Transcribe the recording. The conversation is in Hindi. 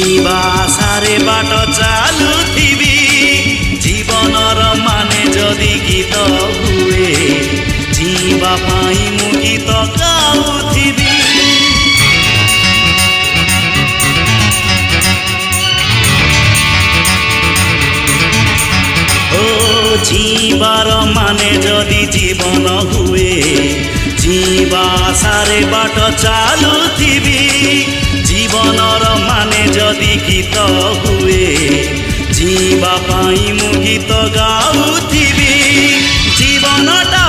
जीवा सारे बाट चालुथिबी जीवनर माने जदि गीत हुए जीवा पाई मु गीत गाउथिबी। ओ जीवार माने जदि जीवन हुए जीवा सारे बाट चालुथिबी जीवनर माने जदि गीत हुए जीवा पाई मु गीत गाउथिबी। जीवनटा